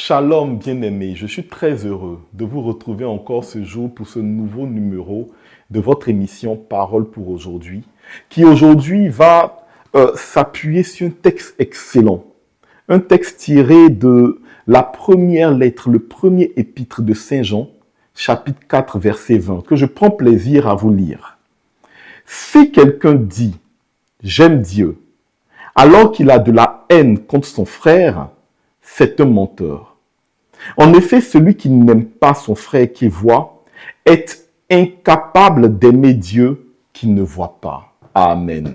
Shalom bien-aimés, je suis très heureux de vous retrouver encore ce jour pour ce nouveau numéro de votre émission Parole pour aujourd'hui, qui aujourd'hui va s'appuyer sur un texte excellent, un texte tiré de la première lettre, le premier épître de Saint Jean, chapitre 4, verset 20, que je prends plaisir à vous lire. Si quelqu'un dit « J'aime Dieu », alors qu'il a de la haine contre son frère, c'est un menteur. En effet, celui qui n'aime pas son frère qui voit est incapable d'aimer Dieu qui ne voit pas. Amen.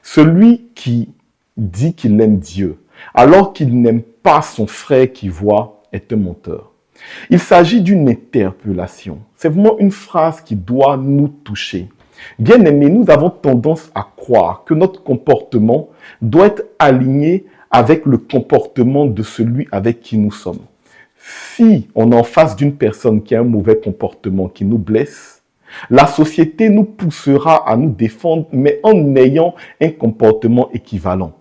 Celui qui dit qu'il aime Dieu, alors qu'il n'aime pas son frère qui voit, est un menteur. Il s'agit d'une interpellation. C'est vraiment une phrase qui doit nous toucher. Bien aimés, nous avons tendance à croire que notre comportement doit être aligné avec le comportement de celui avec qui nous sommes. Si on est en face d'une personne qui a un mauvais comportement, qui nous blesse, la société nous poussera à nous défendre, mais en ayant un comportement équivalent.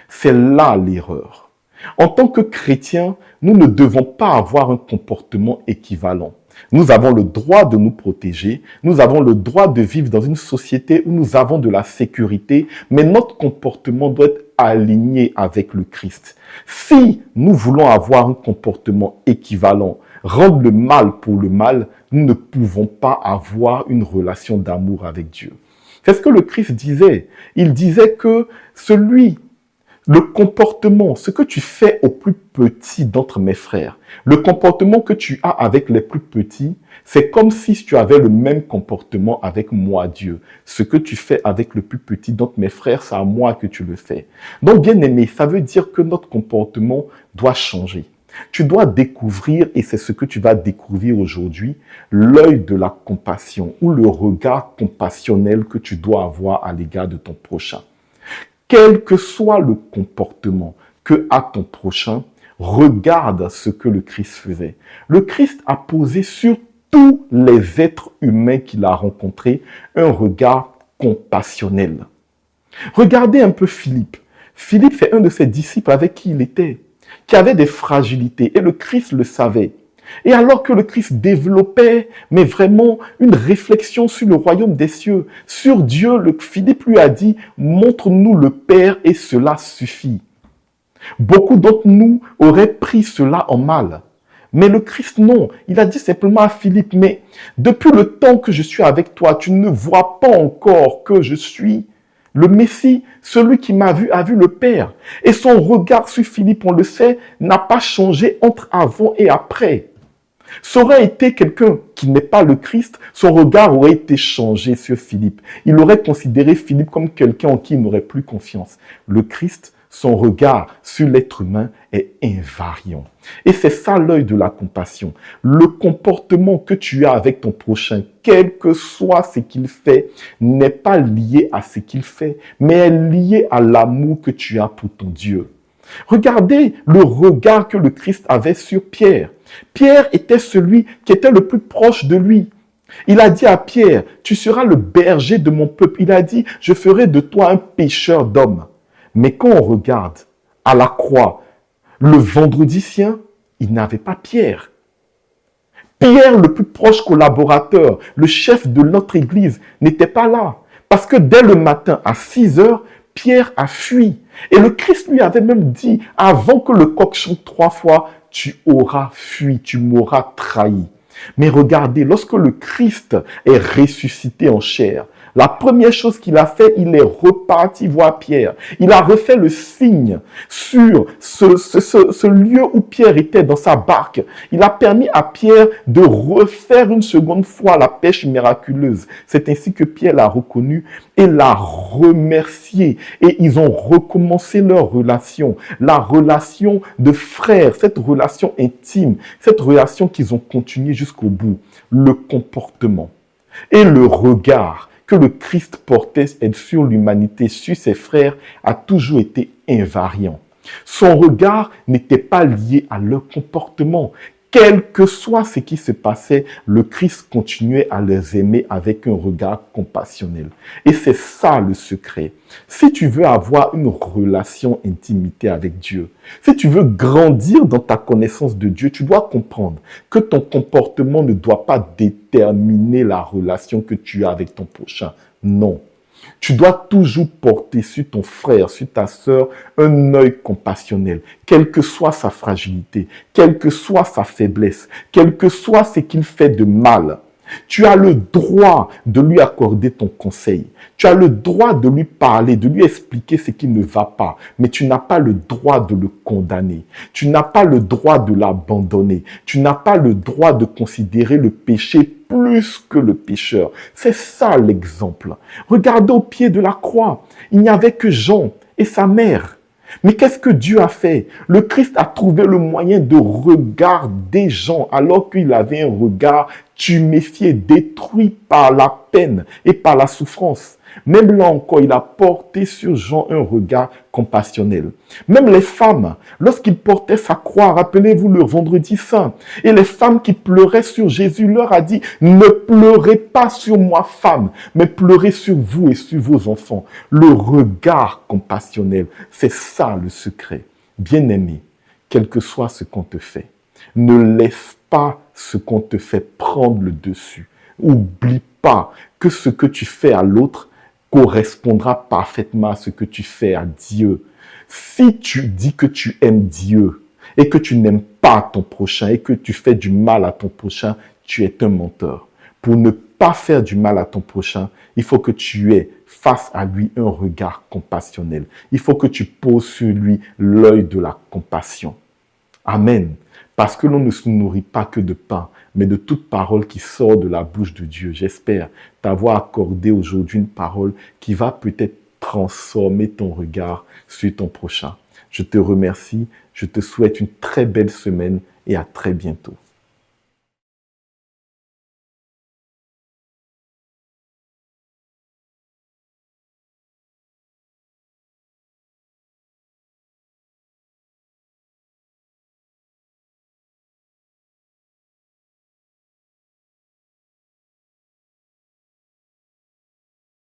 C'est là l'erreur. En tant que chrétiens, nous ne devons pas avoir un comportement équivalent. Nous avons le droit de nous protéger, nous avons le droit de vivre dans une société où nous avons de la sécurité, mais notre comportement doit être aligné avec le Christ. Si nous voulons avoir un comportement équivalent, rendre le mal pour le mal, nous ne pouvons pas avoir une relation d'amour avec Dieu. C'est ce que le Christ disait. Il disait que le comportement, ce que tu fais au plus petit d'entre mes frères, le comportement que tu as avec les plus petits, c'est comme si tu avais le même comportement avec moi, Dieu. Ce que tu fais avec le plus petit d'entre mes frères, c'est à moi que tu le fais. Donc, bien aimé, ça veut dire que notre comportement doit changer. Tu dois découvrir, et c'est ce que tu vas découvrir aujourd'hui, l'œil de la compassion ou le regard compassionnel que tu dois avoir à l'égard de ton prochain. Quel que soit le comportement que a ton prochain, regarde ce que le Christ faisait. Le Christ a posé sur tous les êtres humains qu'il a rencontrés un regard compassionnel. Regardez un peu Philippe. Philippe, c'est un de ses disciples avec qui il était, qui avait des fragilités, et le Christ le savait. Et alors que le Christ développait, mais vraiment, une réflexion sur le royaume des cieux, sur Dieu, Philippe lui a dit, montre-nous le Père et cela suffit. Beaucoup d'entre nous auraient pris cela en mal. Mais le Christ, non. Il a dit simplement à Philippe, mais depuis le temps que je suis avec toi, tu ne vois pas encore que je suis le Messie. Celui qui m'a vu a vu le Père. Et son regard sur Philippe, on le sait, n'a pas changé entre avant et après. Ça aurait été quelqu'un qui n'est pas le Christ, son regard aurait été changé sur Philippe. Il aurait considéré Philippe comme quelqu'un en qui il n'aurait plus confiance. Le Christ, son regard sur l'être humain est invariant. Et c'est ça l'œil de la compassion. Le comportement que tu as avec ton prochain, quel que soit ce qu'il fait, n'est pas lié à ce qu'il fait, mais est lié à l'amour que tu as pour ton Dieu. Regardez le regard que le Christ avait sur Pierre. Pierre était celui qui était le plus proche de lui. Il a dit à Pierre, tu seras le berger de mon peuple. Il a dit, je ferai de toi un pêcheur d'hommes. Mais quand on regarde à la croix, le vendredi saint, il n'avait pas Pierre. Pierre, le plus proche collaborateur, le chef de notre église, n'était pas là. Parce que dès le matin, à 6 heures, Pierre a fui. Et le Christ lui avait même dit, avant que le coq chante 3 fois, tu auras fui, tu m'auras trahi. Mais regardez, lorsque le Christ est ressuscité en chair, la première chose qu'il a fait, il est reparti voir Pierre. Il a refait le signe sur ce lieu où Pierre était dans sa barque. Il a permis à Pierre de refaire une seconde fois la pêche miraculeuse. C'est ainsi que Pierre l'a reconnu et l'a remercié. Et ils ont recommencé leur relation. La relation de frères, cette relation intime, cette relation qu'ils ont continuée jusqu'au bout. Le comportement et le regard que le Christ portait sur l'humanité, sur ses frères, a toujours été invariant. Son regard n'était pas lié à leur comportement. Quel que soit ce qui se passait, le Christ continuait à les aimer avec un regard compassionnel. Et c'est ça le secret. Si tu veux avoir une relation intimité avec Dieu, si tu veux grandir dans ta connaissance de Dieu, tu dois comprendre que ton comportement ne doit pas déterminer la relation que tu as avec ton prochain. Non. Tu dois toujours porter sur ton frère, sur ta sœur, un œil compassionnel, quelle que soit sa fragilité, quelle que soit sa faiblesse, quel que soit ce qu'il fait de mal. Tu as le droit de lui accorder ton conseil. Tu as le droit de lui parler, de lui expliquer ce qui ne va pas. Mais tu n'as pas le droit de le condamner. Tu n'as pas le droit de l'abandonner. Tu n'as pas le droit de considérer le péché plus que le pécheur. C'est ça l'exemple. Regardez au pied de la croix. Il n'y avait que Jean et sa mère. Mais qu'est-ce que Dieu a fait? Le Christ a trouvé le moyen de regarder Jean alors qu'il avait un regard tuméfié, détruit par la peine et par la souffrance. Même là encore, il a porté sur Jean un regard compassionnel. Même les femmes, lorsqu'il portait sa croix, rappelez-vous le vendredi saint, et les femmes qui pleuraient sur Jésus leur a dit, ne pleurez pas sur moi, femme, mais pleurez sur vous et sur vos enfants. Le regard compassionnel, c'est ça le secret. Bien-aimé, quel que soit ce qu'on te fait, ne laisse pas ce qu'on te fait prendre le dessus. Oublie pas que ce que tu fais à l'autre correspondra parfaitement à ce que tu fais à Dieu. Si tu dis que tu aimes Dieu et que tu n'aimes pas ton prochain et que tu fais du mal à ton prochain, tu es un menteur. Pour ne pas faire du mal à ton prochain, il faut que tu aies face à lui un regard compassionnel. Il faut que tu poses sur lui l'œil de la compassion. Amen. Parce que l'on ne se nourrit pas que de pain, mais de toute parole qui sort de la bouche de Dieu. J'espère t'avoir accordé aujourd'hui une parole qui va peut-être transformer ton regard sur ton prochain. Je te remercie, je te souhaite une très belle semaine et à très bientôt.